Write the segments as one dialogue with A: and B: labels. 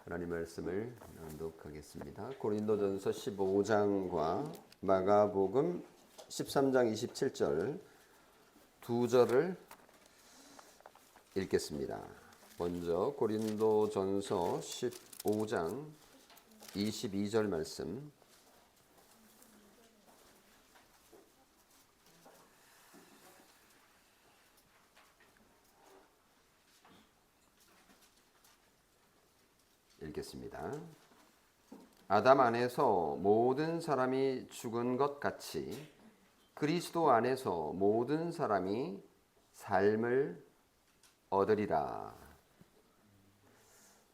A: 하나님 말씀을 낭독하겠습니다. 고린도전서 15장과 마가복음 13장 27절 두 절을 읽겠습니다. 먼저 고린도전서 15장 22절 말씀 읽겠습니다. 아담 안에서 모든 사람이 죽은 것 같이 그리스도 안에서 모든 사람이 삶을 얻으리라.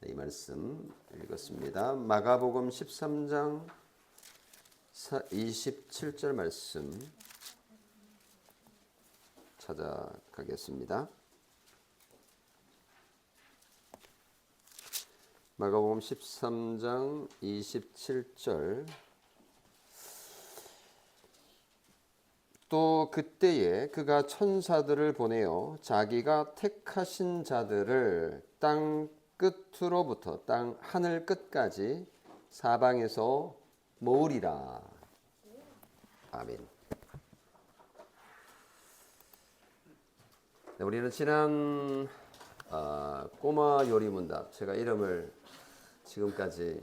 A: 이 말씀 읽었습니다. 마가복음 13장 27절 말씀 찾아가겠습니다. 마가복음 13장 27절 또 그때에 그가 천사들을 보내어 자기가 택하신 자들을 땅 끝으로부터 땅 하늘 끝까지 사방에서 모으리라. 아멘. 네, 우리는 지난 꼬마 요리 문답, 제가 이름을 지금까지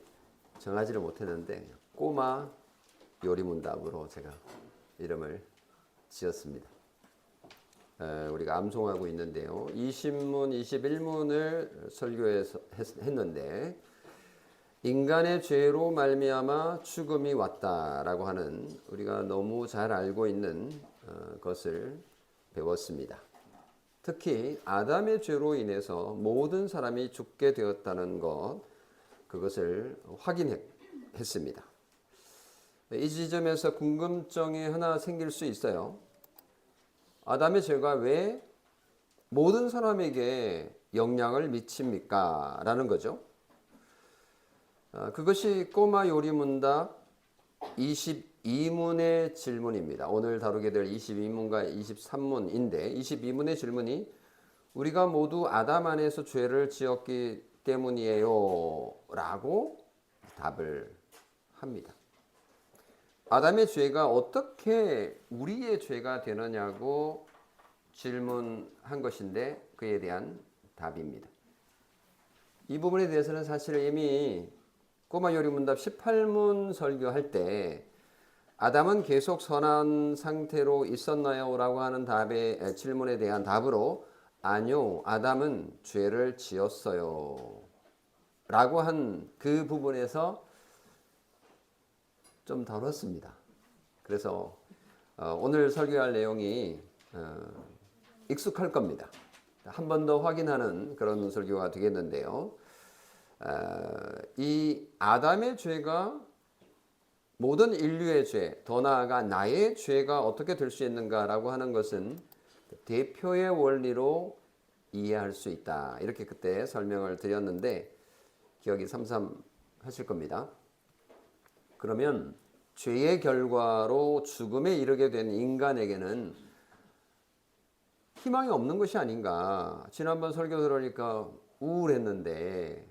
A: 정하지를 못했는데 꼬마 요리 문답으로 제가 이름을 지었습니다. 우리가 암송하고 있는데요. 20문, 21문을 설교해서 했는데 인간의 죄로 말미암아 죽음이 왔다라고 하는 우리가 너무 잘 알고 있는 것을 배웠습니다. 특히 아담의 죄로 인해서 모든 사람이 죽게 되었다는 것, 그것을 확인했습니다. 이 지점에서 궁금증이 하나 생길 수 있어요. 아담의 죄가 왜 모든 사람에게 영향을 미칩니까? 라는 거죠. 그것이 꼬마 요리문답 22문의 질문입니다. 오늘 다루게 될 22문과 23문인데 22문의 질문이 우리가 모두 아담 안에서 죄를 지었기 때문이에요 라고 답을 합니다. 아담의 죄가 어떻게 우리의 죄가 되느냐고 질문한 것인데 그에 대한 답입니다. 이 부분에 대해서는 사실 이미 꼬마 요리문답 18문 설교할 때 아담은 계속 선한 상태로 있었나요? 라고 하는 질문에 대한 답으로 아니요, 아담은 죄를 지었어요 라고 한 그 부분에서 좀 다뤘습니다. 그래서 오늘 설교할 내용이 익숙할 겁니다. 한 번 더 확인하는 그런 설교가 되겠는데요. 이 아담의 죄가 모든 인류의 죄, 더 나아가 나의 죄가 어떻게 될 수 있는가라고 하는 것은 대표의 원리로 이해할 수 있다. 이렇게 그때 설명을 드렸는데 기억이 삼삼하실 겁니다. 그러면 죄의 결과로 죽음에 이르게 된 인간에게는 희망이 없는 것이 아닌가. 지난번 설교 들으니까 우울했는데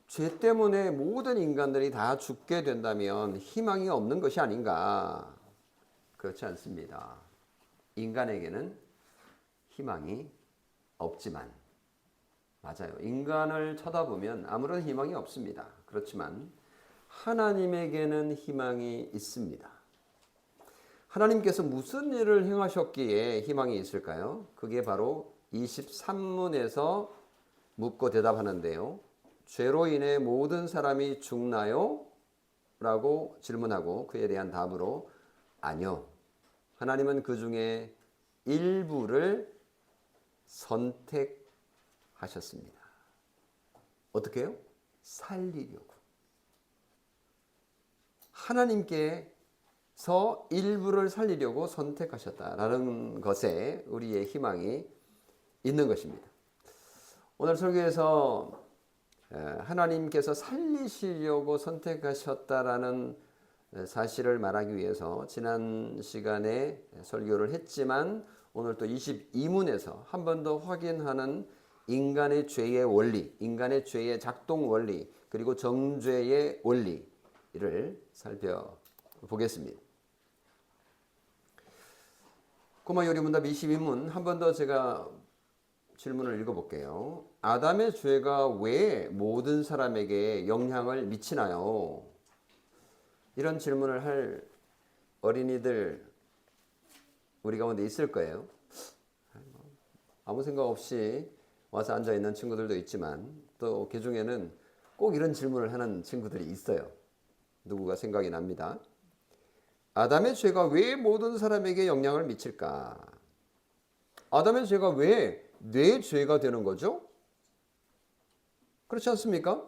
A: 죄 때문에 모든 인간들이 다 죽게 된다면 희망이 없는 것이 아닌가. 그렇지 않습니다. 인간에게는 희망이 없지만, 맞아요. 인간을 쳐다보면 아무런 희망이 없습니다. 그렇지만 하나님에게는 희망이 있습니다. 하나님께서 무슨 일을 행하셨기에 희망이 있을까요? 그게 바로 23문에서 묻고 대답하는데요. 죄로 인해 모든 사람이 죽나요? 라고 질문하고 그에 대한 답으로 아니요. 하나님은 그 중에 일부를 선택하셨습니다. 어떻게 해요? 살리려고. 하나님께서 일부를 살리려고 선택하셨다라는 것에 우리의 희망이 있는 것입니다. 오늘 설교에서 하나님께서 살리시려고 선택하셨다라는 사실을 말하기 위해서 지난 시간에 설교를 했지만 오늘 또 22문에서 한 번 더 확인하는 인간의 죄의 원리, 인간의 죄의 작동 원리, 그리고 정죄의 원리를 살펴보겠습니다. 꼬마 요리문답 22문 한 번 더 제가 질문을 읽어볼게요. 아담의 죄가 왜 모든 사람에게 영향을 미치나요? 이런 질문을 할 어린이들 우리 가운데 있을 거예요. 아무 생각 없이 와서 앉아있는 친구들도 있지만 또 그 중에는 꼭 이런 질문을 하는 친구들이 있어요. 누구가 생각이 납니다. 아담의 죄가 왜 모든 사람에게 영향을 미칠까? 아담의 죄가 왜 내 죄가 되는 거죠? 그렇지 않습니까?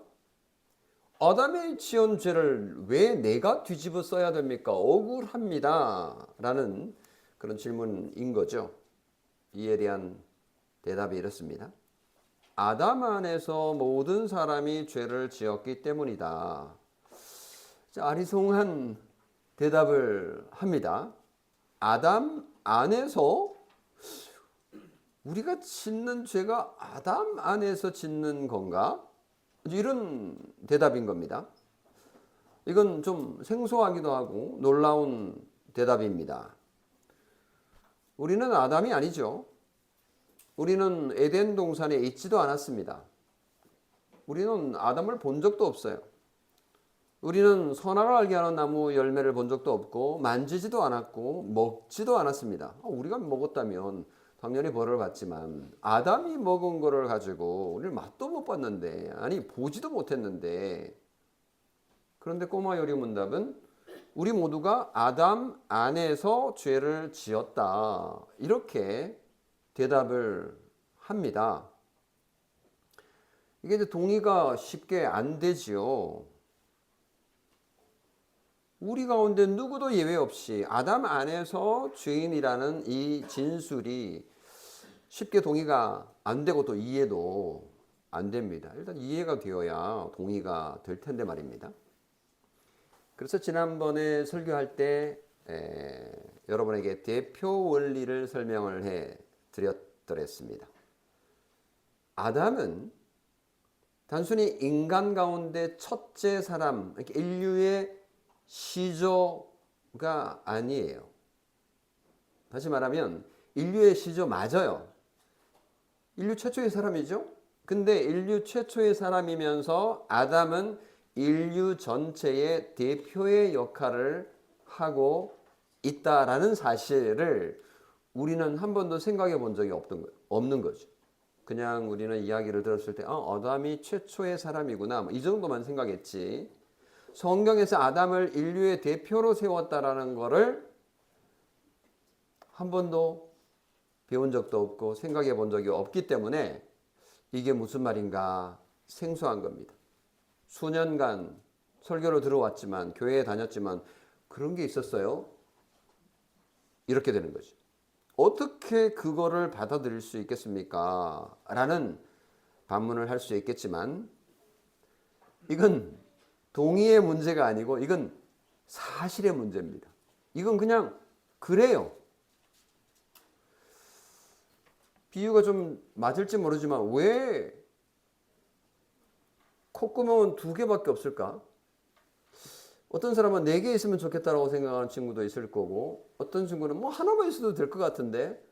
A: 아담이 지은 죄를 왜 내가 뒤집어 써야 됩니까? 억울합니다. 라는 그런 질문인 거죠. 이에 대한 대답이 이렇습니다. 아담 안에서 모든 사람이 죄를 지었기 때문이다. 아리송한 대답을 합니다. 아담 안에서 우리가 짓는 죄가 아담 안에서 짓는 건가? 이런 대답인 겁니다. 이건 좀 생소하기도 하고 놀라운 대답입니다. 우리는 아담이 아니죠. 우리는 에덴 동산에 있지도 않았습니다. 우리는 아담을 본 적도 없어요. 우리는 선악을 알게 하는 나무 열매를 본 적도 없고 만지지도 않았고 먹지도 않았습니다. 우리가 먹었다면 당연히 벌을 받지만 아담이 먹은 거를 가지고 우리는 맛도 못 봤는데, 아니 보지도 못했는데, 그런데 꼬마 요리 문답은 우리 모두가 아담 안에서 죄를 지었다, 이렇게 대답을 합니다. 이게 이제 동의가 쉽게 안 되지요. 우리 가운데 누구도 예외 없이 아담 안에서 죄인이라는 이 진술이 쉽게 동의가 안 되고 또 이해도 안 됩니다. 일단 이해가 되어야 동의가 될 텐데 말입니다. 그래서 지난번에 설교할 때 여러분에게 대표 원리를 설명을 해 드렸더랬습니다. 아담은 단순히 인간 가운데 첫째 사람, 인류의 시조가 아니에요. 다시 말하면 인류의 시조 맞아요. 인류 최초의 사람이죠. 근데 인류 최초의 사람이면서 아담은 인류 전체의 대표의 역할을 하고 있다라는 사실을 우리는 한 번도 생각해 본 적이 없는 거죠. 그냥 우리는 이야기를 들었을 때 아담이 최초의 사람이구나, 이 정도만 생각했지, 성경에서 아담을 인류의 대표로 세웠다라는 것을 한 번도 배운 적도 없고 생각해 본 적이 없기 때문에 이게 무슨 말인가 생소한 겁니다. 수년간 설교로 들어왔지만, 교회에 다녔지만 그런 게 있었어요? 이렇게 되는 거죠. 어떻게 그거를 받아들일 수 있겠습니까? 라는 반문을 할 수 있겠지만, 이건 동의의 문제가 아니고 이건 사실의 문제입니다. 이건 그냥 그래요. 비유가 좀 맞을지 모르지만 왜 콧구멍은 2개밖에 없을까? 어떤 사람은 4개 있으면 좋겠다라고 생각하는 친구도 있을 거고, 어떤 친구는 하나만 있어도 될 것 같은데,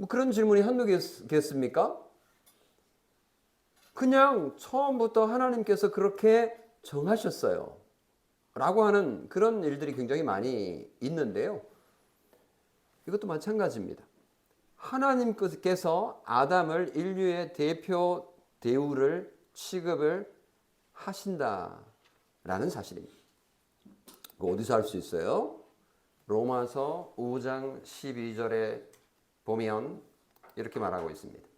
A: 그런 질문이 한두 개겠습니까? 그냥 처음부터 하나님께서 그렇게 정하셨어요 라고 하는 그런 일들이 굉장히 많이 있는데요. 이것도 마찬가지입니다. 하나님께서 아담을 인류의 대표 대우를 취급을 하신다라는 사실입니다. 어디서 알 수 있어요? 로마서 5장 12절에 보면 이렇게 말하고 있습니다.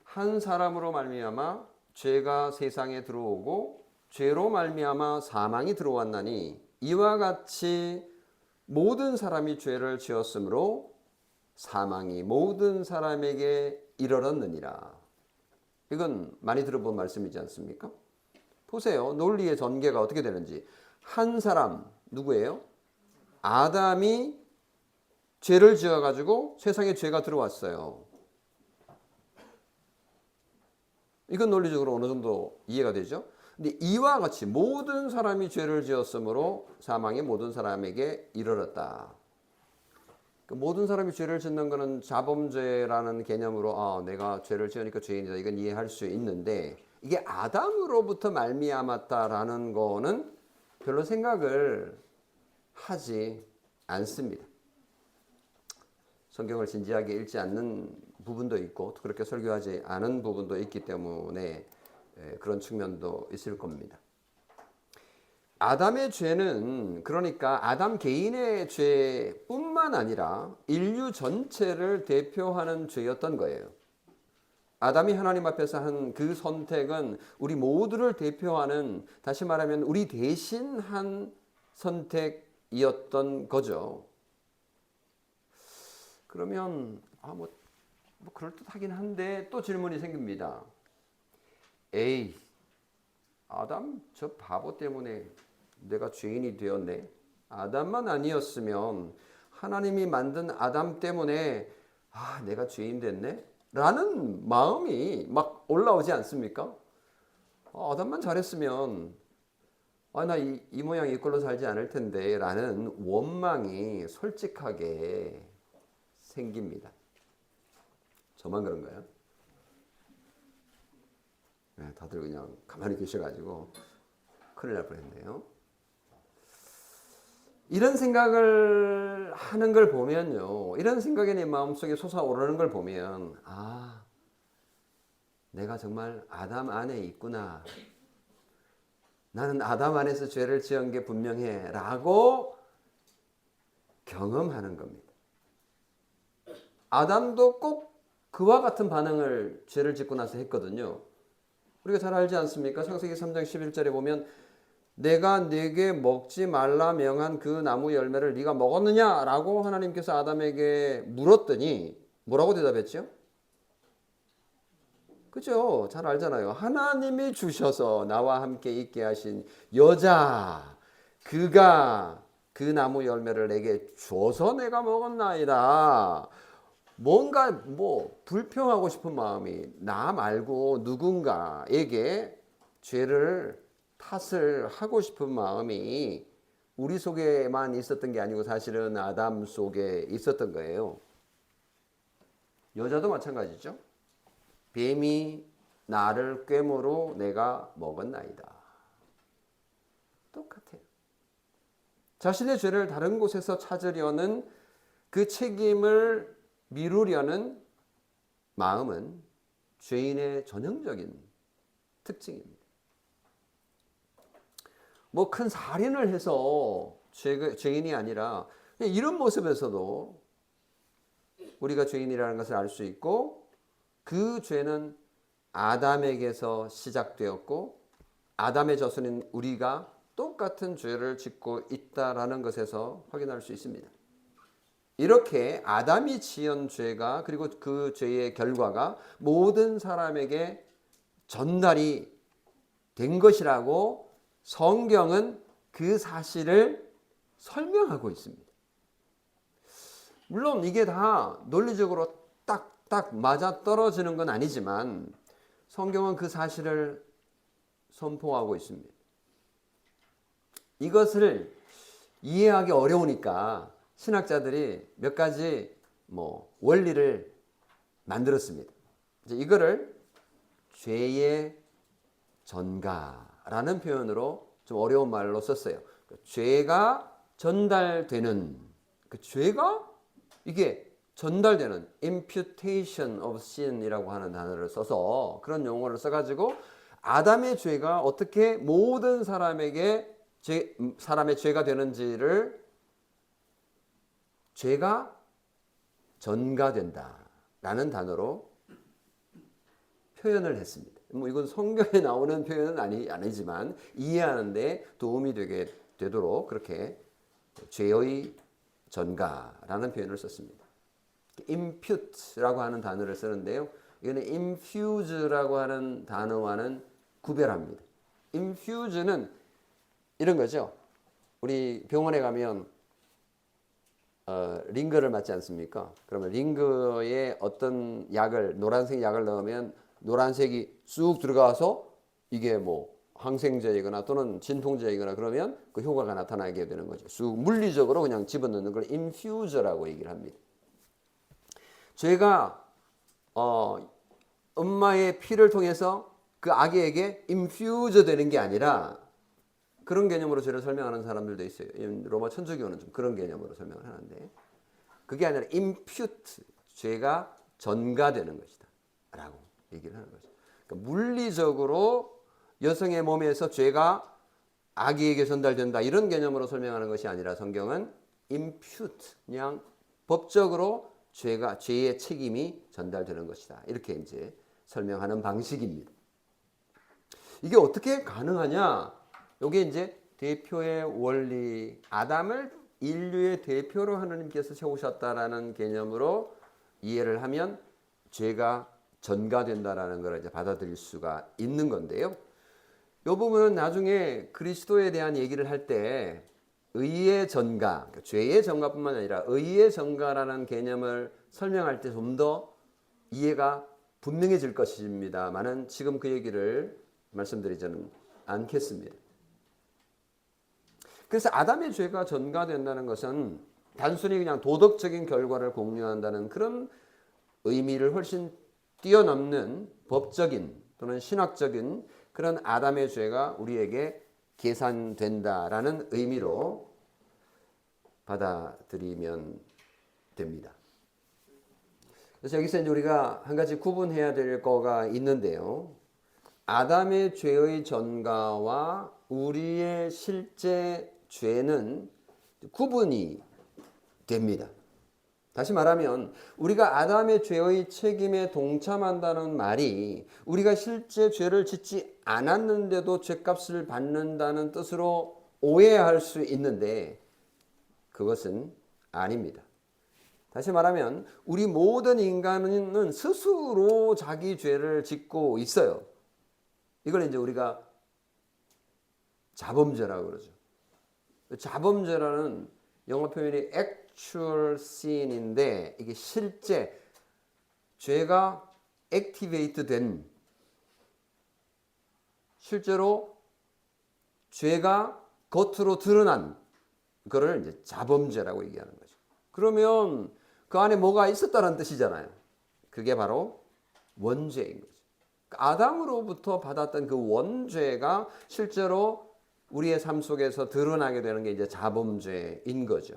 A: 한 사람으로 말미암아 죄가 세상에 들어오고 죄로 말미암아 사망이 들어왔나니 이와 같이 모든 사람이 죄를 지었으므로 사망이 모든 사람에게 이르렀느니라. 이건 많이 들어본 말씀이지 않습니까? 보세요. 논리의 전개가 어떻게 되는지. 한 사람, 누구예요? 아담이 죄를 지어가지고 세상에 죄가 들어왔어요. 이건 논리적으로 어느 정도 이해가 되죠? 근데 이와 같이 모든 사람이 죄를 지었으므로 사망이 모든 사람에게 이르렀다. 그 모든 사람이 죄를 짓는 것은 자범죄라는 개념으로 내가 죄를 지으니까 죄인이다. 이건 이해할 수 있는데 이게 아담으로부터 말미암았다라는 거는 별로 생각을 하지 않습니다. 성경을 진지하게 읽지 않는 부분도 있고 그렇게 설교하지 않은 부분도 있기 때문에 그런 측면도 있을 겁니다. 아담의 죄는 그러니까 아담 개인의 죄뿐만 아니라 인류 전체를 대표하는 죄였던 거예요. 아담이 하나님 앞에서 한 그 선택은 우리 모두를 대표하는, 다시 말하면 우리 대신 한 선택이었던 거죠. 그러면 뭐 그럴듯하긴 한데 또 질문이 생깁니다. 에이, 아담 저 바보 때문에 내가 죄인이 되었네. 아담만 아니었으면 하나님이 만든 아담 때문에 내가 죄인 됐네? 라는 마음이 막 올라오지 않습니까? 아담만 잘했으면 나 이 모양 이 꼴로 살지 않을 텐데 라는 원망이 솔직하게 생깁니다. 저만 그런가요? 네, 다들 그냥 가만히 계셔가지고 큰일 날 뻔했네요. 이런 생각을 하는 걸 보면요, 이런 생각이 내 마음속에 솟아오르는 걸 보면 내가 정말 아담 안에 있구나. 나는 아담 안에서 죄를 지은 게 분명해 라고 경험하는 겁니다. 아담도 꼭 그와 같은 반응을 죄를 짓고 나서 했거든요. 우리가 잘 알지 않습니까? 창세기 3장 11절에 보면 내가 네게 먹지 말라 명한 그 나무 열매를 네가 먹었느냐? 라고 하나님께서 아담에게 물었더니 뭐라고 대답했죠? 그죠? 잘 알잖아요. 하나님이 주셔서 나와 함께 있게 하신 여자, 그가 그 나무 열매를 내게 줘서 내가 먹었나이다. 뭔가 불평하고 싶은 마음이 나 말고 누군가에게 죄를 탓을 하고 싶은 마음이 우리 속에만 있었던 게 아니고 사실은 아담 속에 있었던 거예요. 여자도 마찬가지죠. 뱀이 나를 꿰므로 내가 먹었나이다. 똑같아요. 자신의 죄를 다른 곳에서 찾으려는 그 책임을 미루려는 마음은 죄인의 전형적인 특징입니다. 큰 살인을 해서 죄인이 아니라 이런 모습에서도 우리가 죄인이라는 것을 알 수 있고, 그 죄는 아담에게서 시작되었고 아담의 자손인 우리가 똑같은 죄를 짓고 있다라는 것에서 확인할 수 있습니다. 이렇게 아담이 지은 죄가, 그리고 그 죄의 결과가 모든 사람에게 전달이 된 것이라고 성경은 그 사실을 설명하고 있습니다. 물론 이게 다 논리적으로 딱 맞아 떨어지는 건 아니지만 성경은 그 사실을 선포하고 있습니다. 이것을 이해하기 어려우니까 신학자들이 몇 가지 원리를 만들었습니다. 이제 이거를 죄의 전가라는 표현으로 좀 어려운 말로 썼어요. 죄가 전달되는, 그 죄가 이게 전달되는 imputation of sin이라고 하는 단어를 써서 그런 용어를 써가지고 아담의 죄가 어떻게 모든 사람에게 사람의 죄가 되는지를 죄가 전가된다라는 단어로 표현을 했습니다. 이건 성경에 나오는 표현은 아니지만 이해하는 데 도움이 되도록 그렇게 죄의 전가라는 표현을 썼습니다. impute라고 하는 단어를 쓰는데요. 이거는 infuse라고 하는 단어와는 구별합니다. infuse는 이런 거죠. 우리 병원에 가면 링거를 맞지 않습니까? 그러면 링거에 어떤 약을 노란색 약을 넣으면 노란색이 쑥 들어가서 이게 뭐 항생제이거나 또는 진통제이거나 그러면 그 효과가 나타나게 되는 거죠. 쑥 물리적으로 그냥 집어넣는 걸 인퓨저라고 얘기를 합니다. 죄가 엄마의 피를 통해서 그 아기에게 인퓨저 되는 게 아니라 그런 개념으로 죄를 설명하는 사람들도 있어요. 로마 천주교는 좀 그런 개념으로 설명을 하는데 그게 아니라 impute, 죄가 전가되는 것이다 라고 얘기를 하는 거죠. 그러니까 물리적으로 여성의 몸에서 죄가 아기에게 전달된다 이런 개념으로 설명하는 것이 아니라 성경은 impute, 그냥 법적으로 죄의 책임이 전달되는 것이다 이렇게 이제 설명하는 방식입니다. 이게 어떻게 가능하냐? 이게 이제 대표의 원리, 아담을 인류의 대표로 하나님께서 세우셨다라는 개념으로 이해를 하면 죄가 전가된다라는 걸 이제 받아들일 수가 있는 건데요. 이 부분은 나중에 그리스도에 대한 얘기를 할 때 의의 전가, 그러니까 죄의 전가뿐만 아니라 의의 전가라는 개념을 설명할 때 좀 더 이해가 분명해질 것입니다만은 지금 그 얘기를 말씀드리지는 않겠습니다. 그래서 아담의 죄가 전가된다는 것은 단순히 그냥 도덕적인 결과를 공유한다는 그런 의미를 훨씬 뛰어넘는 법적인 또는 신학적인 그런 아담의 죄가 우리에게 계산된다라는 의미로 받아들이면 됩니다. 그래서 여기서 이제 우리가 한 가지 구분해야 될 거가 있는데요. 아담의 죄의 전가와 우리의 실제 죄는 구분이 됩니다. 다시 말하면 우리가 아담의 죄의 책임에 동참한다는 말이 우리가 실제 죄를 짓지 않았는데도 죄값을 받는다는 뜻으로 오해할 수 있는데 그것은 아닙니다. 다시 말하면 우리 모든 인간은 스스로 자기 죄를 짓고 있어요. 이걸 이제 우리가 자범죄라고 그러죠. 자범죄라는 영어 표현이 actual sin인데 이게 실제 죄가 액티베이트 된 실제로 죄가 겉으로 드러난 그거를 이제 자범죄라고 얘기하는 거죠. 그러면 그 안에 뭐가 있었다는 뜻이잖아요. 그게 바로 원죄인 거죠. 아담으로부터 받았던 그 원죄가 실제로 우리의 삶 속에서 드러나게 되는 게 이제 자범죄인 거죠.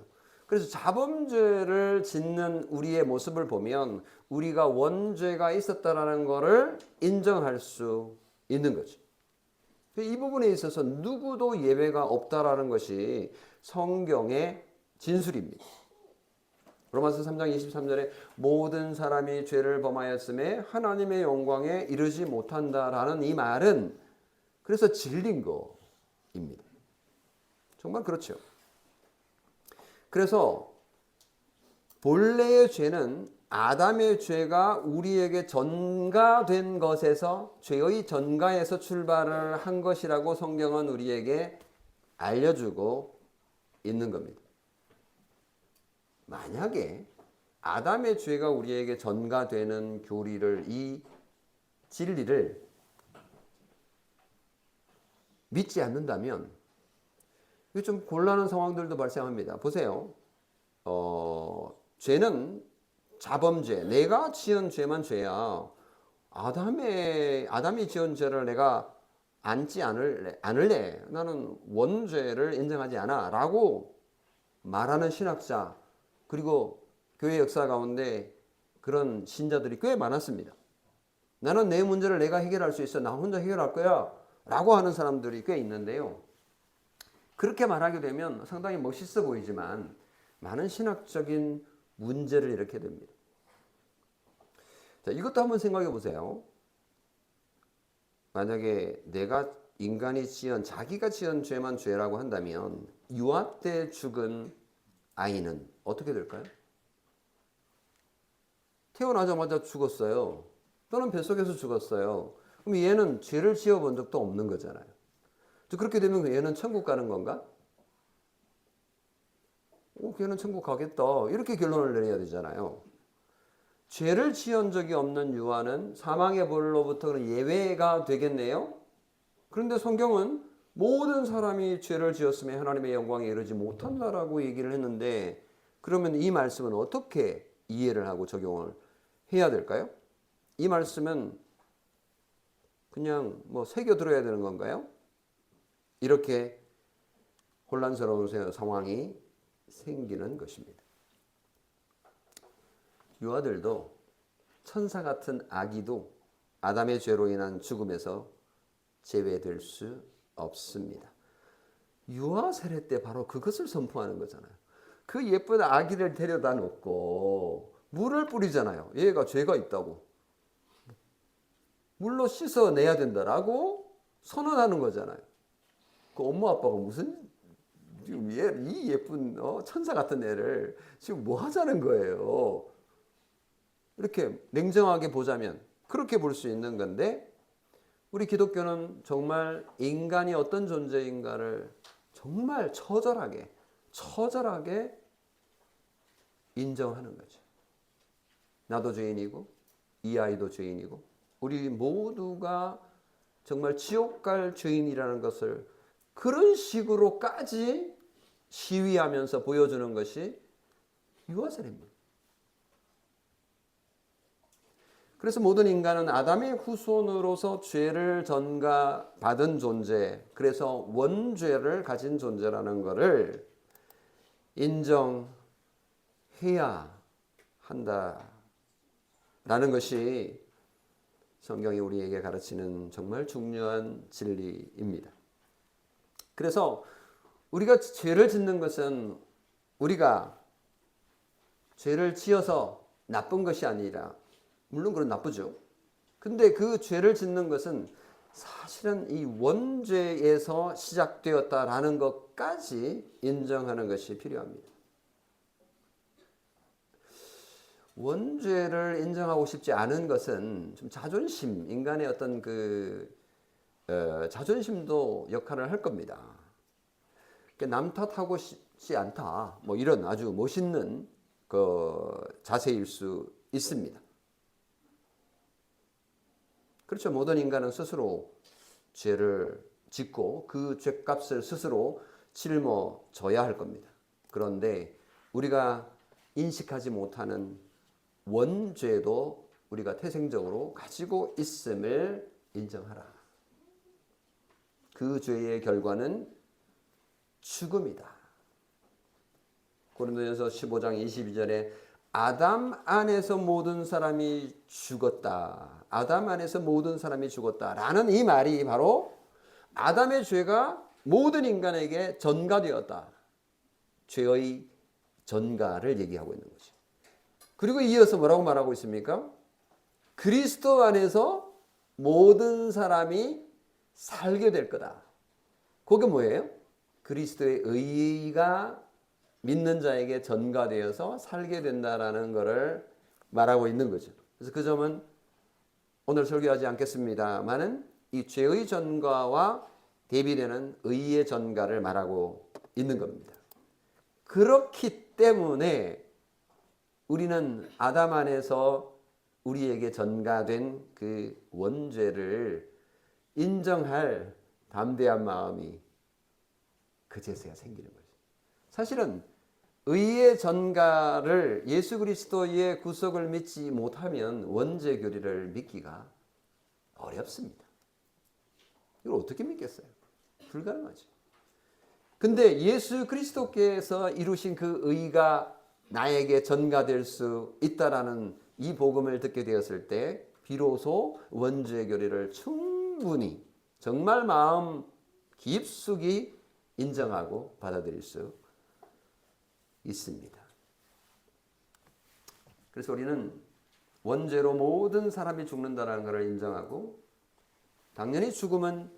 A: 그래서 자범죄를 짓는 우리의 모습을 보면 우리가 원죄가 있었다라는 것을 인정할 수 있는 거죠. 이 부분에 있어서 누구도 예외가 없다라는 것이 성경의 진술입니다. 로마서 3장 23절에 모든 사람이 죄를 범하였음에 하나님의 영광에 이르지 못한다라는 이 말은 그래서 진리인 거입니다. 정말 그렇죠. 그래서 본래의 죄는 아담의 죄가 우리에게 전가된 것에서 죄의 전가에서 출발을 한 것이라고 성경은 우리에게 알려주고 있는 겁니다. 만약에 아담의 죄가 우리에게 전가되는 교리를 이 진리를 믿지 않는다면 이게 좀 곤란한 상황들도 발생합니다. 보세요. 죄는 자범죄, 내가 지은 죄만 죄야. 아담이 지은 죄를 내가 안지 않을래. 나는 원죄를 인정하지 않아. 라고 말하는 신학자 그리고 교회 역사 가운데 그런 신자들이 꽤 많았습니다. 나는 내 문제를 내가 해결할 수 있어. 나 혼자 해결할 거야. 라고 하는 사람들이 꽤 있는데요. 그렇게 말하게 되면 상당히 멋있어 보이지만 많은 신학적인 문제를 일으키게 됩니다. 자, 이것도 한번 생각해 보세요. 만약에 자기가 지은 죄만 죄라고 한다면 유아 때 죽은 아이는 어떻게 될까요? 태어나자마자 죽었어요. 또는 뱃속에서 죽었어요. 그럼 얘는 죄를 지어본 적도 없는 거잖아요. 그렇게 되면 얘는 천국 가는 건가? 걔는 천국 가겠다. 이렇게 결론을 내려야 되잖아요. 죄를 지은 적이 없는 유아는 사망의 벌로부터 예외가 되겠네요. 그런데 성경은 모든 사람이 죄를 지었으면 하나님의 영광에 이르지 못한다라고 얘기를 했는데, 그러면 이 말씀은 어떻게 이해를 하고 적용을 해야 될까요? 이 말씀은 그냥 새겨 들어야 되는 건가요? 이렇게 혼란스러운 상황이 생기는 것입니다. 유아들도 천사 같은 아기도 아담의 죄로 인한 죽음에서 제외될 수 없습니다. 유아 세례 때 바로 그것을 선포하는 거잖아요. 그 예쁜 아기를 데려다 놓고 물을 뿌리잖아요. 얘가 죄가 있다고. 물로 씻어내야 된다라고 선언하는 거잖아요. 그 엄마 아빠가 무슨 지금 이 예쁜 천사 같은 애를 지금 뭐 하자는 거예요. 이렇게 냉정하게 보자면 그렇게 볼 수 있는 건데, 우리 기독교는 정말 인간이 어떤 존재인가를 정말 처절하게 인정하는 거죠. 나도 죄인이고 이 아이도 죄인이고 우리 모두가 정말 지옥 갈 죄인이라는 것을 그런 식으로까지 시위하면서 보여주는 것이 유아세례입니다. 그래서 모든 인간은 아담의 후손으로서 죄를 전가받은 존재, 그래서 원죄를 가진 존재라는 것을 인정해야 한다라는 것이 성경이 우리에게 가르치는 정말 중요한 진리입니다. 그래서 우리가 죄를 짓는 것은 우리가 죄를 지어서 나쁜 것이 아니라, 물론 그건 나쁘죠. 근데 그 죄를 짓는 것은 사실은 이 원죄에서 시작되었다라는 것까지 인정하는 것이 필요합니다. 원죄를 인정하고 싶지 않은 것은 좀 자존심, 인간의 어떤 자존심도 역할을 할 겁니다. 남 탓하고 싶지 않다, 이런 아주 멋있는 자세일 수 있습니다. 그렇죠. 모든 인간은 스스로 죄를 짓고 그 죄값을 스스로 짊어져야 할 겁니다. 그런데 우리가 인식하지 못하는 원죄도 우리가 태생적으로 가지고 있음을 인정하라. 그 죄의 결과는 죽음이다. 고린도전서 15장 22절에 아담 안에서 모든 사람이 죽었다. 아담 안에서 모든 사람이 죽었다라는 이 말이 바로 아담의 죄가 모든 인간에게 전가되었다. 죄의 전가를 얘기하고 있는 거죠. 그리고 이어서 뭐라고 말하고 있습니까? 그리스도 안에서 모든 사람이 살게 될 거다. 그게 뭐예요? 그리스도의 의가 믿는 자에게 전가되어서 살게 된다라는 것을 말하고 있는 거죠. 그래서 그 점은 오늘 설교하지 않겠습니다만은 이 죄의 전가와 대비되는 의의 전가를 말하고 있는 겁니다. 그렇기 때문에 우리는 아담 안에서 우리에게 전가된 그 원죄를 인정할 담대한 마음이 그제서야 생기는 거죠. 사실은 의의 전가를, 예수 그리스도의 구속을 믿지 못하면 원죄 교리를 믿기가 어렵습니다. 이걸 어떻게 믿겠어요? 불가능하죠. 근데 예수 그리스도께서 이루신 그 의가 나에게 전가될 수 있다라는 이 복음을 듣게 되었을 때 비로소 원죄 교리를 충분히 정말 마음 깊숙이 인정하고 받아들일 수 있습니다. 그래서 우리는 원죄로 모든 사람이 죽는다는 것을 인정하고, 당연히 죽음은,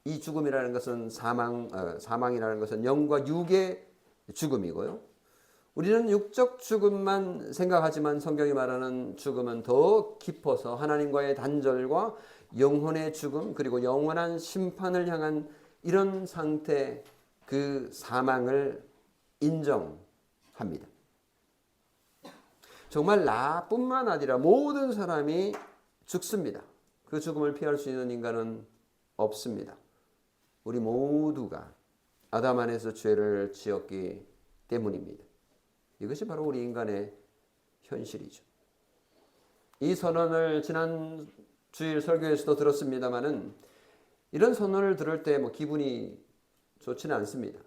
A: 이 죽음이라는 것은 사망이라는 것은 영과 육의 죽음이고요. 우리는 육적 죽음만 생각하지만 성경이 말하는 죽음은 더 깊어서 하나님과의 단절과 영혼의 죽음, 그리고 영원한 심판을 향한 이런 상태, 그 사망을 인정하고 합니다. 정말 나뿐만 아니라 모든 사람이 죽습니다. 그 죽음을 피할 수 있는 인간은 없습니다. 우리 모두가 아담 안에서 죄를 지었기 때문입니다. 이것이 바로 우리 인간의 현실이죠. 이 선언을 지난 주일 설교에서도 들었습니다마는 이런 선언을 들을 때 기분이 좋지는 않습니다.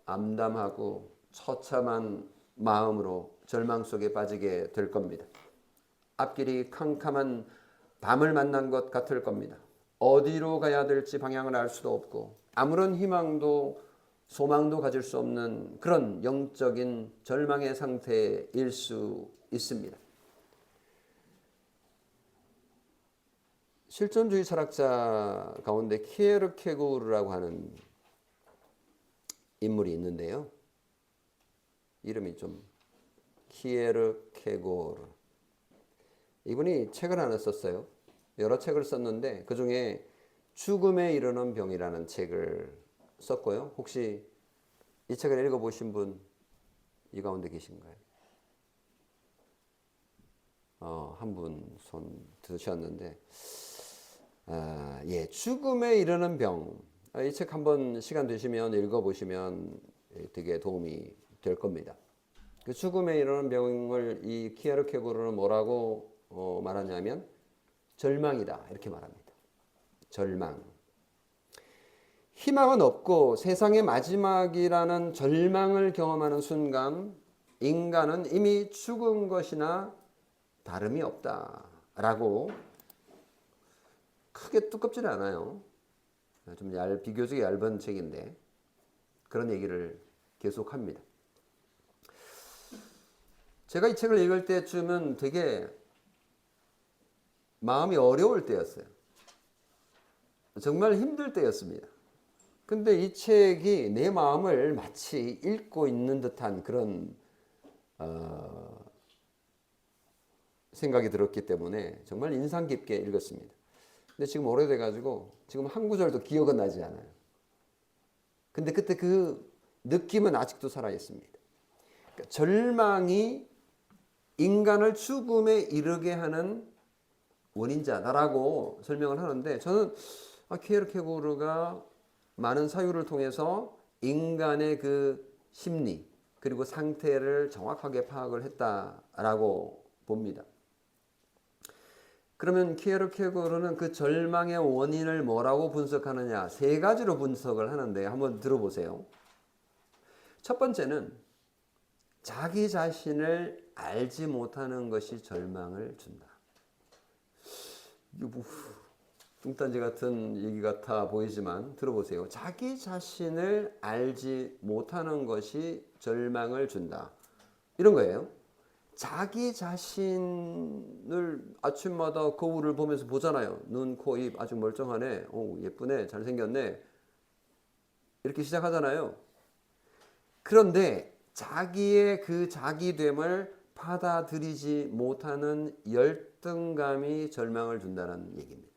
A: 암담하고 처참한 마음으로 절망 속에 빠지게 될 겁니다. 앞길이 캄캄한 밤을 만난 것 같을 겁니다. 어디로 가야 될지 방향을 알 수도 없고 아무런 희망도 소망도 가질 수 없는 그런 영적인 절망의 상태일 수 있습니다. 실존주의 철학자 가운데 키에르케고르라고 하는 인물이 있는데요. 이름이 좀 키에르케고르. 이분이 책을 하나 썼어요. 여러 책을 썼는데 그 중에 죽음에 이르는 병이라는 책을 썼고요. 혹시 이 책을 읽어보신 분 이 가운데 계신가요? 한 분 손 드셨는데 예, 죽음에 이르는 병. 이 책 한번 시간 되시면 읽어보시면 되게 도움이 될 겁니다. 그 죽음에 이르는 병을 이 키에르케고르는 뭐라고 말하냐면 절망이다 이렇게 말합니다. 절망. 희망은 없고 세상의 마지막이라는 절망을 경험하는 순간 인간은 이미 죽은 것이나 다름이 없다라고 크게 두껍지는 않아요. 좀 비교적 얇은 책인데 그런 얘기를 계속합니다. 제가 이 책을 읽을 때쯤은 되게 마음이 어려울 때였어요. 정말 힘들 때였습니다. 근데 이 책이 내 마음을 마치 읽고 있는 듯한 그런 생각이 들었기 때문에 정말 인상 깊게 읽었습니다. 근데 지금 오래돼가지고 지금 한 구절도 기억은 나지 않아요. 근데 그때 그 느낌은 아직도 살아있습니다. 그러니까 절망이 인간을 죽음에 이르게 하는 원인자다라고 설명을 하는데 저는 키에르케고르가 많은 사유를 통해서 인간의 그 심리 그리고 상태를 정확하게 파악을 했다라고 봅니다. 그러면 키에르케고르는 그 절망의 원인을 뭐라고 분석하느냐? 세 가지로 분석을 하는데 한번 들어보세요. 첫 번째는 자기 자신을 알지 못하는 것이 절망을 준다. 이거 뚱딴지 같은 얘기 같아 보이지만 들어보세요. 자기 자신을 알지 못하는 것이 절망을 준다. 이런 거예요. 자기 자신을 아침마다 거울을 보면서 보잖아요. 눈, 코, 입 아주 멀쩡하네. 오, 예쁘네. 잘생겼네. 이렇게 시작하잖아요. 그런데 자기의 그 자기됨을 받아들이지 못하는 열등감이 절망을 준다는 얘기입니다.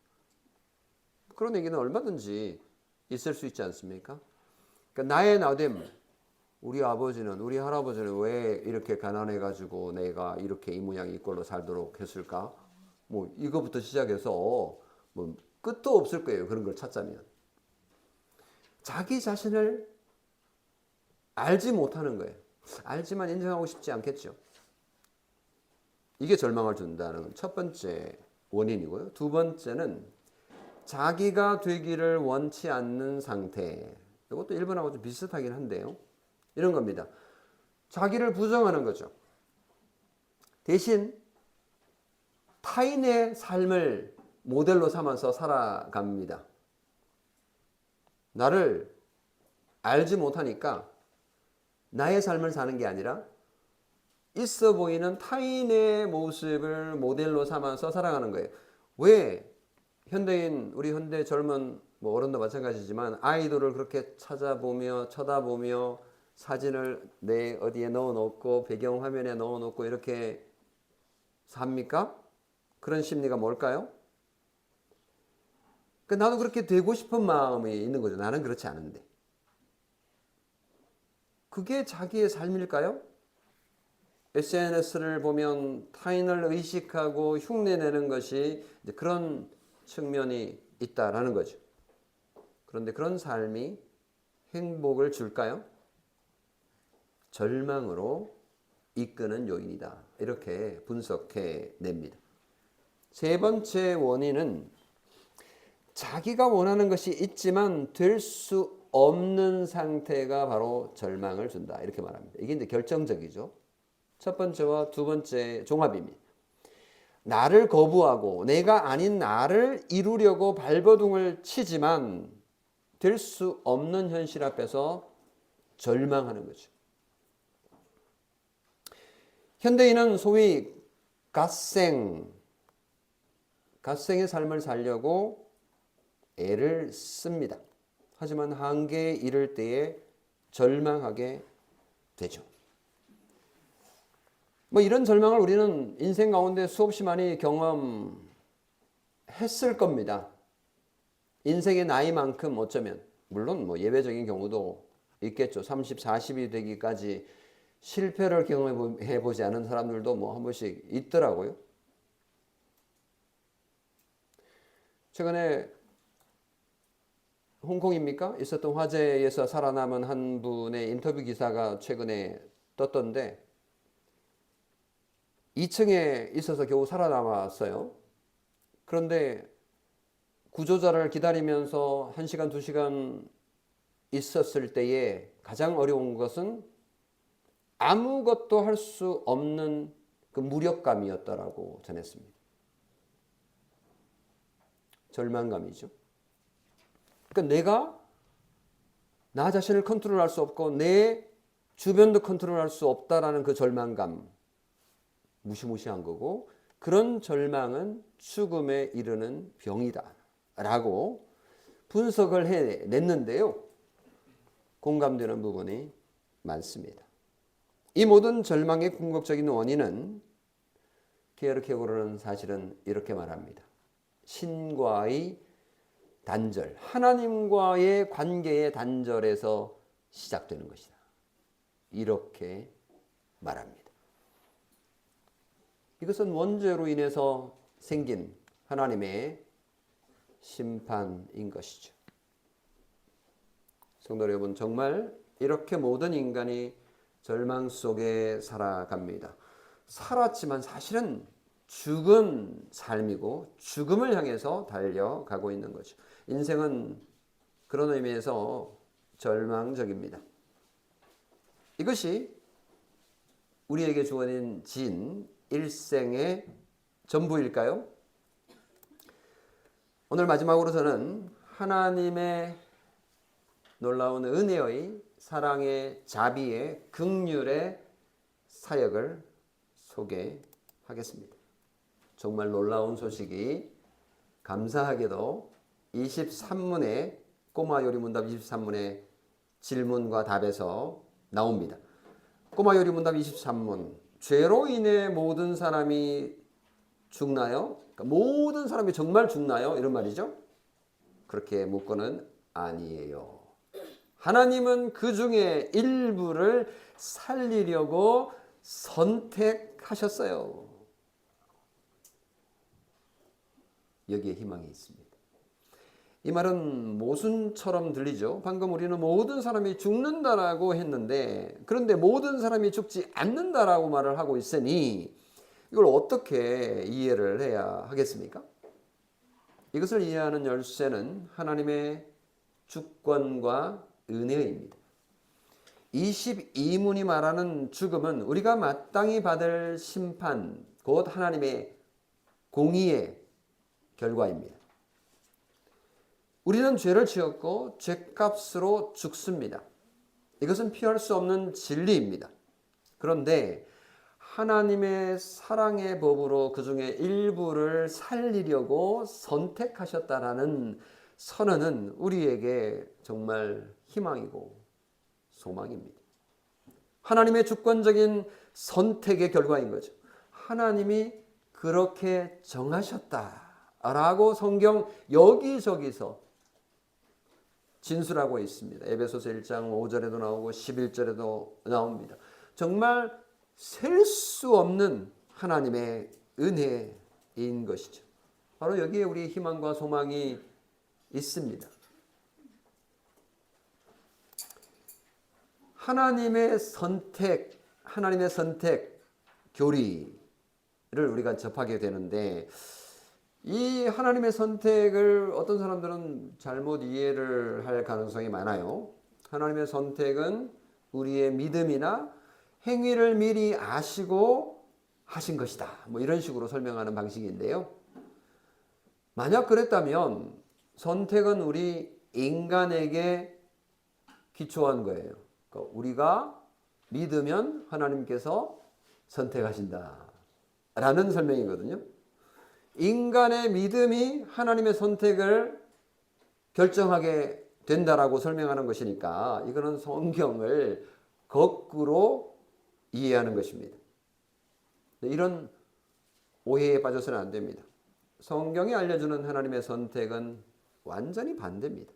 A: 그런 얘기는 얼마든지 있을 수 있지 않습니까? 그러니까 나의 나됨, 우리 아버지는, 우리 할아버지는 왜 이렇게 가난해가지고 내가 이렇게 이 모양 이 꼴로 살도록 했을까? 이거부터 시작해서 끝도 없을 거예요. 그런 걸 찾자면. 자기 자신을 알지 못하는 거예요. 알지만 인정하고 싶지 않겠죠. 이게 절망을 준다는 첫 번째 원인이고요. 두 번째는 자기가 되기를 원치 않는 상태. 이것도 1번하고 좀 비슷하긴 한데요. 이런 겁니다. 자기를 부정하는 거죠. 대신 타인의 삶을 모델로 삼아서 살아갑니다. 나를 알지 못하니까 나의 삶을 사는 게 아니라 있어 보이는 타인의 모습을 모델로 삼아서 살아가는 거예요. 왜 현대인, 우리 현대 젊은 어른도 마찬가지지만 아이돌을 그렇게 찾아보며 쳐다보며 사진을 내 어디에 넣어놓고 배경화면에 넣어놓고 이렇게 삽니까? 그런 심리가 뭘까요? 나도 그렇게 되고 싶은 마음이 있는 거죠. 나는 그렇지 않은데. 그게 자기의 삶일까요? SNS를 보면 타인을 의식하고 흉내내는 것이 이제 그런 측면이 있다라는 거죠. 그런데 그런 삶이 행복을 줄까요? 절망으로 이끄는 요인이다. 이렇게 분석해 냅니다. 세 번째 원인은 자기가 원하는 것이 있지만 될 수 없는 상태가 바로 절망을 준다. 이렇게 말합니다. 이게 이제 결정적이죠. 첫 번째와 두 번째 종합입니다. 나를 거부하고 내가 아닌 나를 이루려고 발버둥을 치지만 될 수 없는 현실 앞에서 절망하는 거죠. 현대인은 소위 갓생의 삶을 살려고 애를 씁니다. 하지만 한계에 이를 때에 절망하게 되죠. 이런 절망을 우리는 인생 가운데 수없이 많이 경험했을 겁니다. 인생의 나이만큼 어쩌면 물론 예외적인 경우도 있겠죠. 30, 40이 되기까지 실패를 경험해 보지 않은 사람들도 한 번씩 있더라고요. 최근에 홍콩입니까? 있었던 화재에서 살아남은 한 분의 인터뷰 기사가 최근에 떴던데 2층에 있어서 겨우 살아남았어요. 그런데 구조자를 기다리면서 1시간, 2시간 있었을 때에 가장 어려운 것은 아무것도 할 수 없는 그 무력감이었다라고 전했습니다. 절망감이죠. 그러니까 내가 나 자신을 컨트롤할 수 없고 내 주변도 컨트롤할 수 없다라는 그 절망감, 무시무시한 거고, 그런 절망은 죽음에 이르는 병이다 라고 분석을 해냈는데요. 공감되는 부분이 많습니다. 이 모든 절망의 궁극적인 원인은 케어케고르는 사실은 이렇게 말합니다. 신과의 단절, 하나님과의 관계의 단절에서 시작되는 것이다. 이렇게 말합니다. 이것은 원죄로 인해서 생긴 하나님의 심판인 것이죠. 성도 여러분, 정말 이렇게 모든 인간이 절망 속에 살아갑니다. 살았지만 사실은 죽은 삶이고 죽음을 향해서 달려가고 있는 거죠. 인생은 그런 의미에서 절망적입니다. 이것이 우리에게 주어진 일생의 전부일까요? 오늘 마지막으로 저는 하나님의 놀라운 은혜의 사랑의 자비의 긍휼의 사역을 소개하겠습니다. 정말 놀라운 소식이 감사하게도 23문의 꼬마 요리문답 23문의 질문과 답에서 나옵니다. 꼬마 요리문답 23문, 죄로 인해 모든 사람이 죽나요? 그러니까 모든 사람이 정말 죽나요? 이런 말이죠. 그렇게 묻고는 아니에요. 하나님은 그 중에 일부를 살리려고 선택하셨어요. 여기에 희망이 있습니다. 이 말은 모순처럼 들리죠. 방금 우리는 모든 사람이 죽는다라고 했는데, 그런데 모든 사람이 죽지 않는다라고 말을 하고 있으니 이걸 어떻게 이해를 해야 하겠습니까? 이것을 이해하는 열쇠는 하나님의 주권과 은혜입니다. 22문이 말하는 죽음은 우리가 마땅히 받을 심판, 곧 하나님의 공의의 결과입니다. 우리는 죄를 지었고 죄값으로 죽습니다. 이것은 피할 수 없는 진리입니다. 그런데 하나님의 사랑의 법으로 그 중에 일부를 살리려고 선택하셨다라는 선언은 우리에게 정말 희망이고 소망입니다. 하나님의 주권적인 선택의 결과인 거죠. 하나님이 그렇게 정하셨다라고 성경 여기저기서 진술하고 있습니다. 에베소서 1장 5절에도 나오고 11절에도 나옵니다. 정말 셀 수 없는 하나님의 은혜인 것이죠. 바로 여기에 우리 희망과 소망이 있습니다. 하나님의 선택 교리를 우리가 접하게 되는데, 이 하나님의 선택을 어떤 사람들은 잘못 이해를 할 가능성이 많아요. 하나님의 선택은 우리의 믿음이나 행위를 미리 아시고 하신 것이다, 뭐 이런 식으로 설명하는 방식인데요. 만약 그랬다면 선택은 우리 인간에게 기초한 거예요. 그러니까 우리가 믿으면 하나님께서 선택하신다 라는 설명이거든요. 인간의 믿음이 하나님의 선택을 결정하게 된다라고 설명하는 것이니까 이거는 성경을 거꾸로 이해하는 것입니다. 이런 오해에 빠져서는 안 됩니다. 성경이 알려주는 하나님의 선택은 완전히 반대입니다.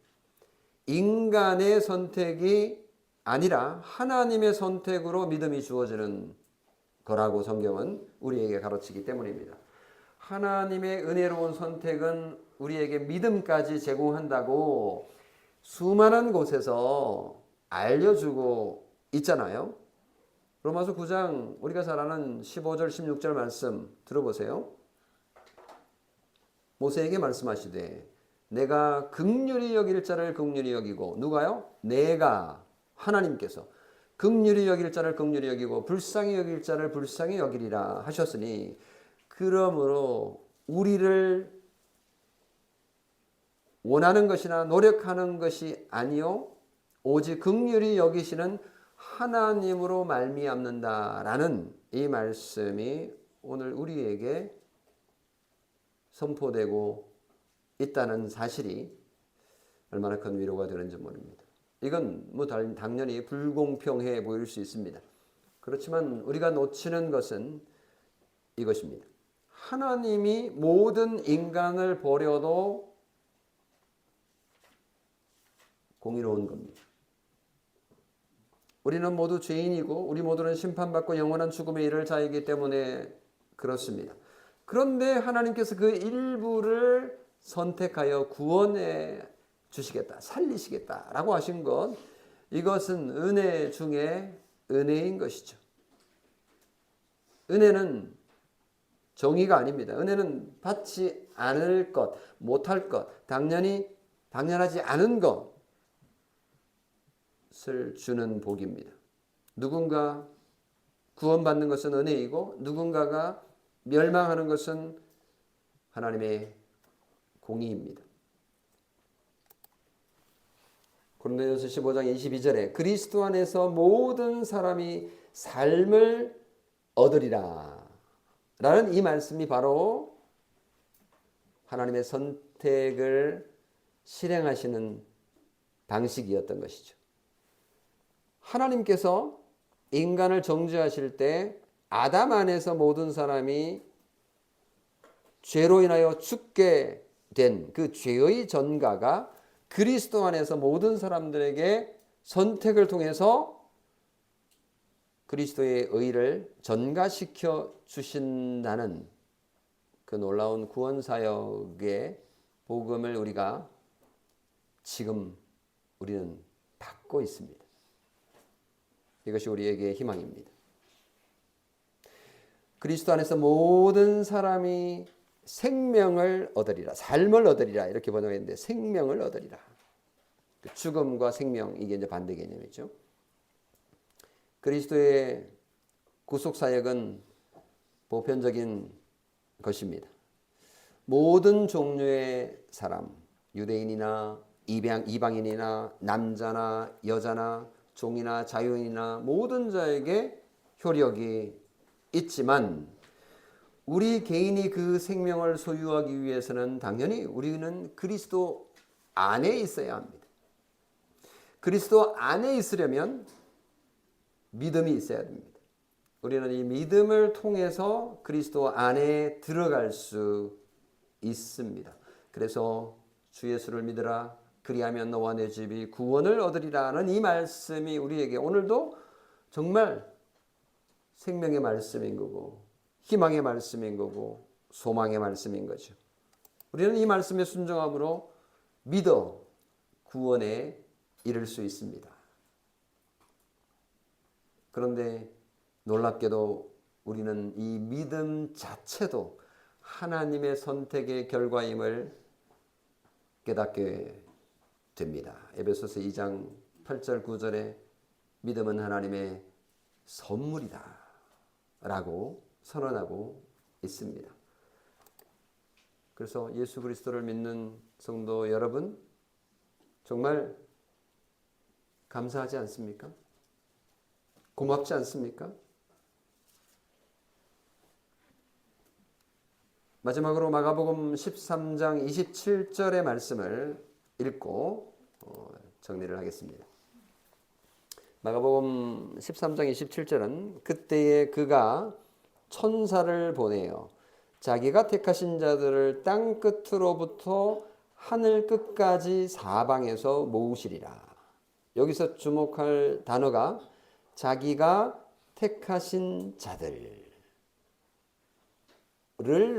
A: 인간의 선택이 아니라 하나님의 선택으로 믿음이 주어지는 거라고 성경은 우리에게 가르치기 때문입니다. 하나님의 은혜로운 선택은 우리에게 믿음까지 제공한다고 수많은 곳에서 알려주고 있잖아요. 로마서 9장 우리가 잘 아는 15절 16절 말씀 들어보세요. 모세에게 말씀하시되 내가 긍휼히 여길 자를 긍휼히 여기고, 누가요? 내가, 하나님께서 긍휼히 여길 자를 긍휼히 여기고 불쌍히 여길 자를 불쌍히 여기리라 하셨으니, 그러므로 우리를 원하는 것이나 노력하는 것이 아니요 오직 긍휼히 여기시는 하나님으로 말미암는다라는 이 말씀이 오늘 우리에게 선포되고 있다는 사실이 얼마나 큰 위로가 되는지 모릅니다. 이건 뭐 당연히 불공평해 보일 수 있습니다. 그렇지만 우리가 놓치는 것은 이것입니다. 하나님이 모든 인간을 버려도 공의로운 겁니다. 우리는 모두 죄인이고 우리 모두는 심판받고 영원한 죽음에 이를 자이기 때문에 그렇습니다. 그런데 하나님께서 그 일부를 선택하여 구원해 주시겠다, 살리시겠다라고 하신 것, 이것은 은혜 중에 은혜인 것이죠. 은혜는 정의가 아닙니다. 은혜는 받지 않을 것, 못할 것, 당연하지 않은 것을 주는 복입니다. 누군가 구원받는 것은 은혜이고 누군가가 멸망하는 것은 하나님의 공의입니다. 고린도전서 15장 22절에 그리스도 안에서 모든 사람이 삶을 얻으리라 라는 이 말씀이 바로 하나님의 선택을 실행하시는 방식이었던 것이죠. 하나님께서 인간을 정죄하실 때 아담 안에서 모든 사람이 죄로 인하여 죽게 된 그 죄의 전가가 그리스도 안에서 모든 사람들에게 선택을 통해서 그리스도의 의를 전가시켜 주신다는 그 놀라운 구원 사역의 복음을 우리가 지금 우리는 받고 있습니다. 이것이 우리에게 희망입니다. 그리스도 안에서 모든 사람이 생명을 얻으리라, 삶을 얻으리라 이렇게 번역했는데 생명을 얻으리라. 죽음과 생명, 이게 이제 반대 개념이죠. 그리스도의 구속 사역은 보편적인 것입니다. 모든 종류의 사람, 유대인이나 이방인이나 남자나 여자나 종이나 자유인이나 모든 자에게 효력이 있지만 우리 개인이 그 생명을 소유하기 위해서는 당연히 우리는 그리스도 안에 있어야 합니다. 그리스도 안에 있으려면 믿음이 있어야 됩니다. 우리는 이 믿음을 통해서 그리스도 안에 들어갈 수 있습니다. 그래서 주 예수를 믿으라, 그리하면 너와 내 집이 구원을 얻으리라는 이 말씀이 우리에게 오늘도 정말 생명의 말씀인 거고 희망의 말씀인 거고 소망의 말씀인 거죠. 우리는 이 말씀에 순종함으로 믿어 구원에 이를 수 있습니다. 그런데 놀랍게도 우리는 이 믿음 자체도 하나님의 선택의 결과임을 깨닫게 됩니다. 에베소서 2장 8절 9절에 믿음은 하나님의 선물이다 라고 선언하고 있습니다. 그래서 예수 그리스도를 믿는 성도 여러분, 정말 감사하지 않습니까? 고맙지 않습니까? 마지막으로 마가복음 13장 27절의 말씀을 읽고 정리를 하겠습니다. 마가복음 13장 27절은 그때에 그가 천사를 보내어 자기가 택하신 자들을 땅 끝으로부터 하늘 끝까지 사방에서 모으시리라. 여기서 주목할 단어가 자기가 택하신 자들을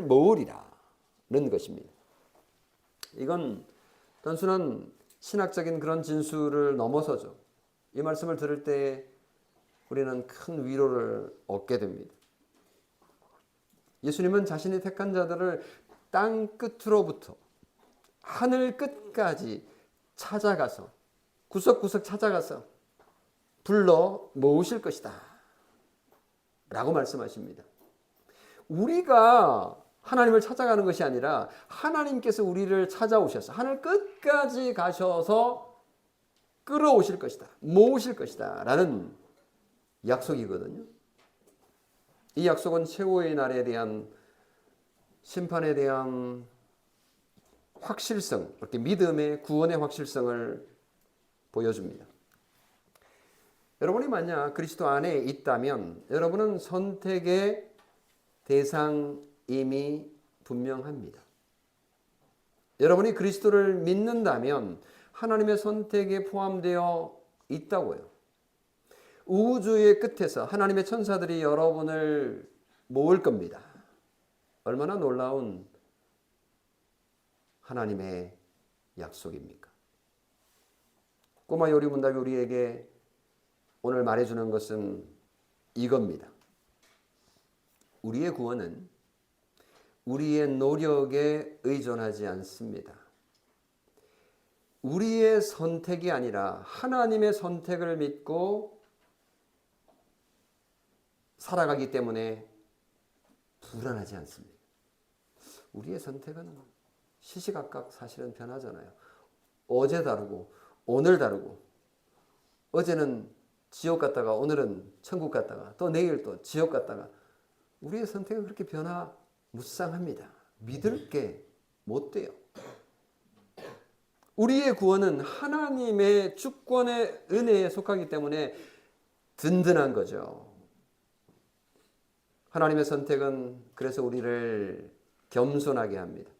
A: 모으리라는 것입니다. 이건 단순한 신학적인 그런 진술을 넘어서죠. 이 말씀을 들을 때 우리는 큰 위로를 얻게 됩니다. 예수님은 자신이 택한 자들을 땅 끝으로부터 하늘 끝까지 찾아가서 구석구석 찾아가서 불러 모으실 것이다 라고 말씀하십니다. 우리가 하나님을 찾아가는 것이 아니라 하나님께서 우리를 찾아오셔서 하늘 끝까지 가셔서 끌어오실 것이다, 모으실 것이다 라는 약속이거든요. 이 약속은 최후의 날에 대한 심판에 대한 확실성, 이렇게 믿음의 구원의 확실성을 보여줍니다. 여러분이 만약 그리스도 안에 있다면 여러분은 선택의 대상임이 분명합니다. 여러분이 그리스도를 믿는다면 하나님의 선택에 포함되어 있다고요. 우주의 끝에서 하나님의 천사들이 여러분을 모을 겁니다. 얼마나 놀라운 하나님의 약속입니까? 꼬마 요리 문답이 우리에게 오늘 말해주는 것은 이겁니다. 우리의 구원은 우리의 노력에 의존하지 않습니다. 우리의 선택이 아니라 하나님의 선택을 믿고 살아가기 때문에 불안하지 않습니다. 우리의 선택은 시시각각 사실은 변하잖아요. 어제 다르고 오늘 다르고, 어제는 지옥 갔다가 오늘은 천국 갔다가 또 내일 또 지옥 갔다가, 우리의 선택은 그렇게 변화무쌍합니다. 믿을 게 못 돼요. 우리의 구원은 하나님의 주권의 은혜에 속하기 때문에 든든한 거죠. 하나님의 선택은 그래서 우리를 겸손하게 합니다.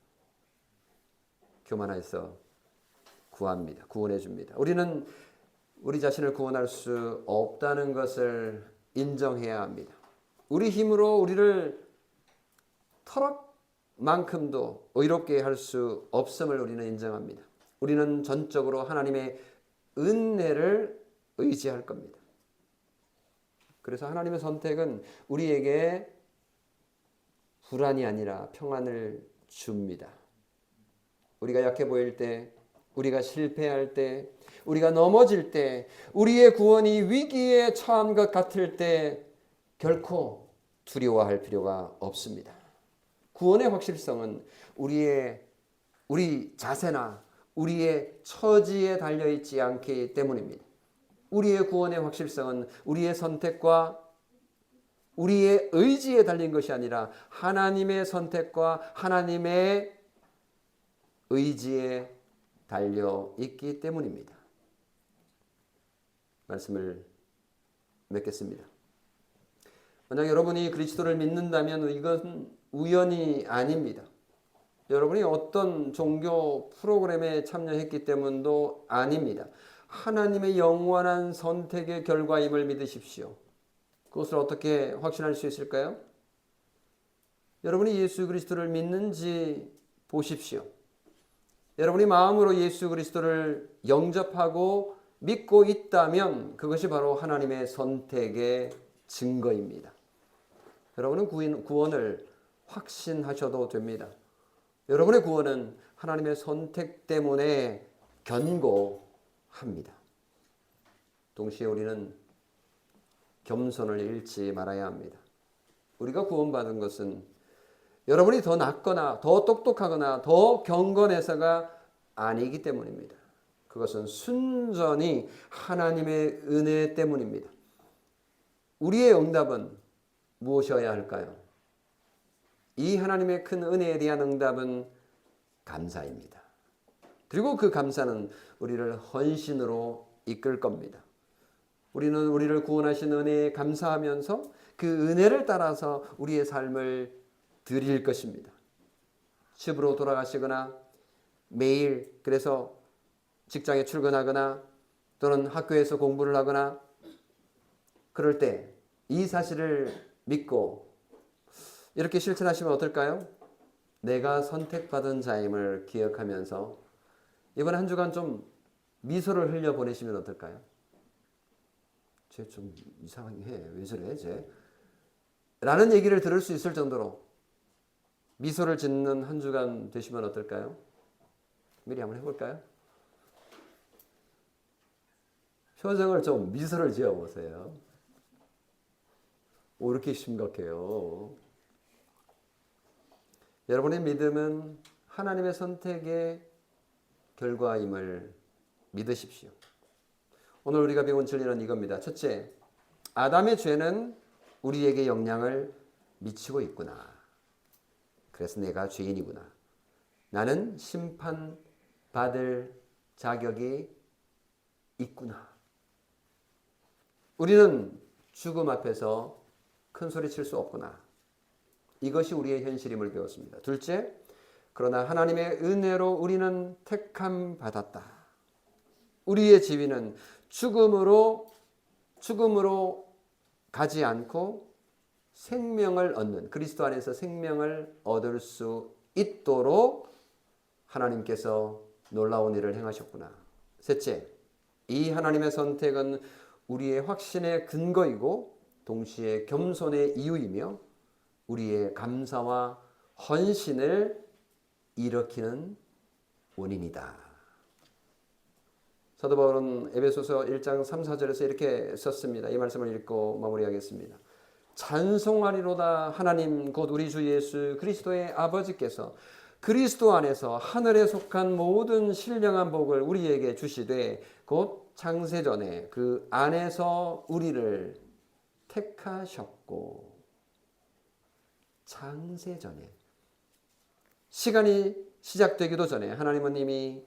A: 교만해서 구합니다. 구원해 줍니다. 우리는 우리 자신을 구원할 수 없다는 것을 인정해야 합니다. 우리 힘으로 우리를 털럭만큼도 의롭게 할 수 없음을 우리는 인정합니다. 우리는 전적으로 하나님의 은혜를 의지할 겁니다. 그래서 하나님의 선택은 우리에게 불안이 아니라 평안을 줍니다. 우리가 약해 보일 때, 우리가 실패할 때, 우리가 넘어질 때, 우리의 구원이 위기에 처한 것 같을 때 결코 두려워할 필요가 없습니다. 구원의 확실성은 우리 자세나 우리의 처지에 달려있지 않기 때문입니다. 우리의 구원의 확실성은 우리의 선택과 우리의 의지에 달린 것이 아니라 하나님의 선택과 하나님의 의지에 달려 있기 때문입니다. 말씀을 맺겠습니다. 만약 여러분이 그리스도를 믿는다면 이건 우연이 아닙니다. 여러분이 어떤 종교 프로그램에 참여했기 때문도 아닙니다. 하나님의 영원한 선택의 결과임을 믿으십시오. 그것을 어떻게 확신할 수 있을까요? 여러분이 예수 그리스도를 믿는지 보십시오. 여러분이 마음으로 예수 그리스도를 영접하고 믿고 있다면 그것이 바로 하나님의 선택의 증거입니다. 여러분은 구원을 확신하셔도 됩니다. 여러분의 구원은 하나님의 선택 때문에 견고합니다. 동시에 우리는 겸손을 잃지 말아야 합니다. 우리가 구원받은 것은 여러분이 더 낫거나 더 똑똑하거나 더 경건해서가 아니기 때문입니다. 그것은 순전히 하나님의 은혜 때문입니다. 우리의 응답은 무엇이어야 할까요? 이 하나님의 큰 은혜에 대한 응답은 감사입니다. 그리고 그 감사는 우리를 헌신으로 이끌 겁니다. 우리는 우리를 구원하신 은혜에 감사하면서 그 은혜를 따라서 우리의 삶을 드릴 것입니다. 집으로 돌아가시거나 매일 그래서 직장에 출근하거나 또는 학교에서 공부를 하거나 그럴 때 이 사실을 믿고 이렇게 실천하시면 어떨까요? 내가 선택받은 자임을 기억하면서 이번 한 주간 좀 미소를 흘려 보내시면 어떨까요? 쟤 좀 이상하게 해. 왜 저래 쟤? 라는 얘기를 들을 수 있을 정도로 미소를 짓는 한 주간 되시면 어떨까요? 미리 한번 해볼까요? 표정을 좀 미소를 지어보세요. 오, 이렇게 심각해요. 여러분의 믿음은 하나님의 선택의 결과임을 믿으십시오. 오늘 우리가 배운 진리는 이겁니다. 첫째, 아담의 죄는 우리에게 영향을 미치고 있구나. 그래서 내가 죄인이구나. 나는 심판받을 자격이 있구나. 우리는 죽음 앞에서 큰 소리 칠 수 없구나. 이것이 우리의 현실임을 배웠습니다. 둘째, 그러나 하나님의 은혜로 우리는 택함 받았다. 우리의 지위는 죽음으로 가지 않고 생명을 얻는, 그리스도 안에서 생명을 얻을 수 있도록 하나님께서 놀라운 일을 행하셨구나. 셋째, 이 하나님의 선택은 우리의 확신의 근거이고 동시에 겸손의 이유이며 우리의 감사와 헌신을 일으키는 원인이다. 사도 바울은 에베소서 1장 3, 4절에서 이렇게 썼습니다. 이 말씀을 읽고 마무리하겠습니다. 찬송하리로다 하나님 곧 우리 주 예수 그리스도의 아버지께서 그리스도 안에서 하늘에 속한 모든 신령한 복을 우리에게 주시되 곧 창세전에 그 안에서 우리를 택하셨고, 창세전에 시간이 시작되기도 전에 하나님은 이미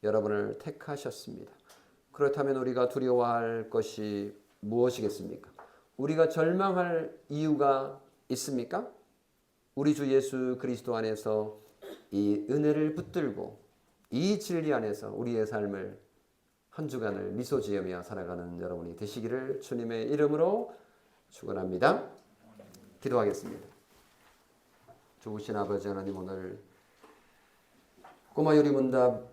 A: 여러분을 택하셨습니다. 그렇다면 우리가 두려워할 것이 무엇이겠습니까? 우리가 절망할 이유가 있습니까? 우리 주 예수 그리스도 안에서 이 은혜를 붙들고 이 진리 안에서 우리의 삶을 한 주간을 미소 지으며 살아가는 여러분이 되시기를 주님의 이름으로 축원합니다. 기도하겠습니다. 좋으신 아버지 하나님, 오늘 꼬마 요리 문답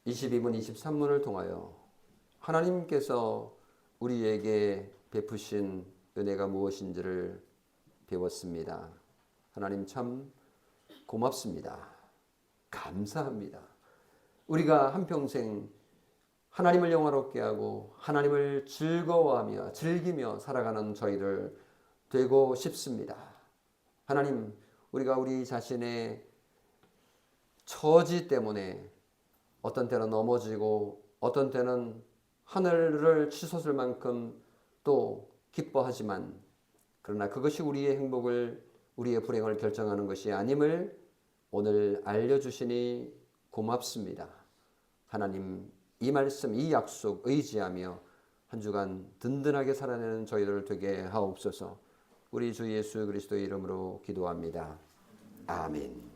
A: 22문 23문을 통하여 하나님께서 우리에게 베푸신 은혜가 무엇인지를 배웠습니다. 하나님 참 고맙습니다. 감사합니다. 우리가 한평생 하나님을 영화롭게 하고 하나님을 즐거워하며 즐기며 살아가는 저희들 되고 싶습니다. 하나님, 우리가 우리 자신의 처지 때문에 어떤 때는 넘어지고 어떤 때는 하늘을 치솟을 만큼 또 기뻐하지만 그러나 그것이 우리의 행복을 우리의 불행을 결정하는 것이 아님을 오늘 알려주시니 고맙습니다. 하나님, 이 말씀, 이 약속 의지하며 한 주간 든든하게 살아내는 저희들 되게 하옵소서. 우리 주 예수 그리스도의 이름으로 기도합니다. 아멘.